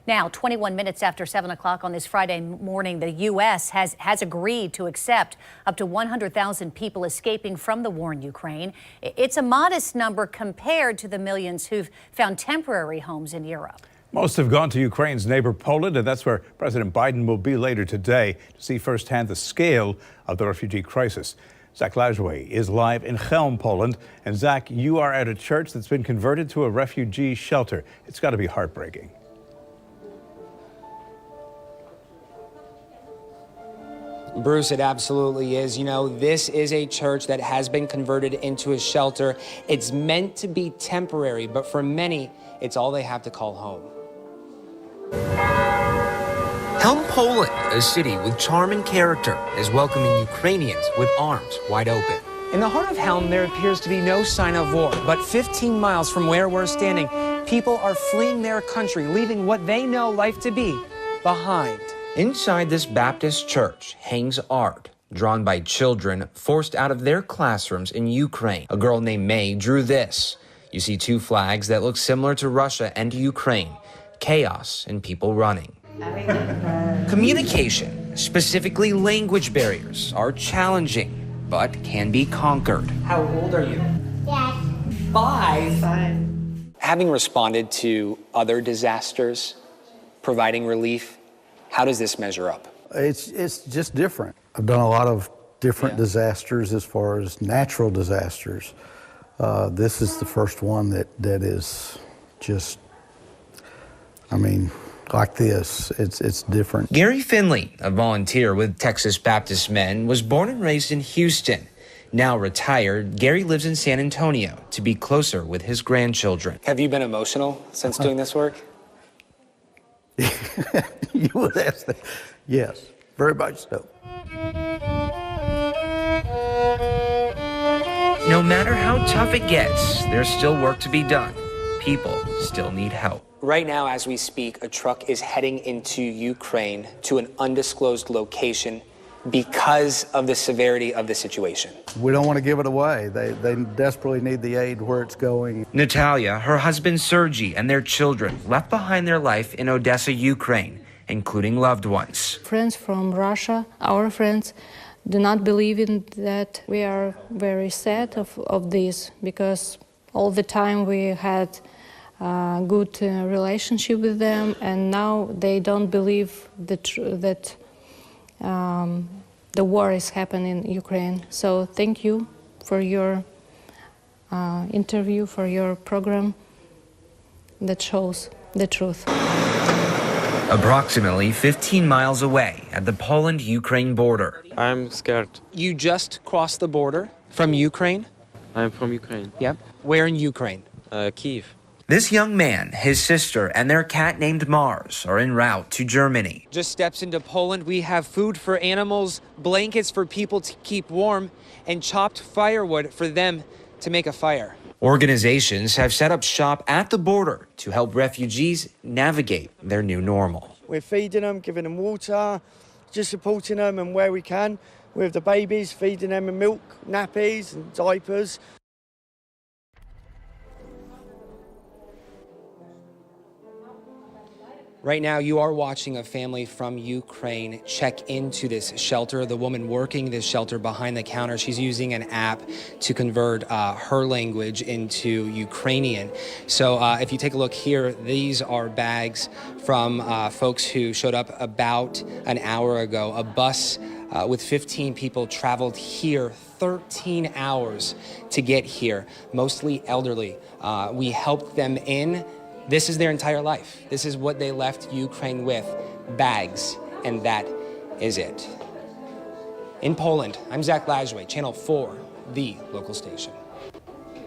Now, 21 minutes after 7 o'clock on this Friday morning, the U.S. has agreed to accept up to 100,000 people escaping from the war in Ukraine. It's a modest number compared to the millions who've found temporary homes in Europe. Most have gone to Ukraine's neighbor Poland, and that's where President Biden will be later today to see firsthand the scale of the refugee crisis. Zac Lashway is live in Chelm, Poland. And Zac, you are at a church that's been converted to a refugee shelter. It's got to be heartbreaking. Bruce, it absolutely is. You know, this is a church that has been converted into a shelter. It's meant to be temporary, but for many, it's all they have to call home. Chelm, Poland, a city with charm and character, is welcoming Ukrainians with arms wide open. In the heart of Chelm, there appears to be no sign of war, but 15 miles from where we're standing, people are fleeing their country, leaving what they know life to be behind. Inside this Baptist church hangs art drawn by children forced out of their classrooms in Ukraine. A girl named May drew this. You see two flags that look similar to Russia and Ukraine. Chaos and people running. Communication, specifically language barriers, are challenging, but can be conquered. How old are you? Yes. 5. Having responded to other disasters, providing relief, how does this measure up? It's just different. I've done a lot of different disasters as far as natural disasters. This is the first one that is just, I mean, like this. It's different. Gary Finley, a volunteer with Texas Baptist Men, was born and raised in Houston. Now retired, Gary lives in San Antonio to be closer with his grandchildren. Have you been emotional since doing this work? You would ask that. Yes, very much so. No matter how tough it gets, there's still work to be done. People still need help. Right now, as we speak, a truck is heading into Ukraine to an undisclosed location because of the severity of the situation. We don't want to give it away. They desperately need the aid where it's going. Natalia, her husband Sergey, and their children left behind their life in Odessa, Ukraine, including loved ones. Friends from Russia, our friends, do not believe in that. We are very sad of this because all the time we had a good relationship with them, and now they don't believe that the war is happening in Ukraine. So thank you for your interview, for your program that shows the truth. Approximately 15 miles away at the Poland-Ukraine border. I'm scared. You just crossed the border from Ukraine? I'm from Ukraine. Yep. Where in Ukraine? Kiev. This young man, his sister, and their cat named Mars are en route to Germany. Just steps into Poland. We have food for animals, blankets for people to keep warm, and chopped firewood for them to make a fire. Organizations have set up shop at the border to help refugees navigate their new normal. We're feeding them, giving them water, just supporting them and where we can with the babies, feeding them in milk, nappies and diapers. Right now, you are watching a family from Ukraine check into this shelter. The woman working this shelter behind the counter, she's using an app to convert her language into Ukrainian. So if you take a look here, these are bags from folks who showed up about an hour ago. A bus with 15 people traveled here 13 hours to get here, mostly elderly. We helped them in. This is their entire life. This is what they left Ukraine with, bags, and that is it. In Poland, I'm Zac Lashway, Channel 4, the local station.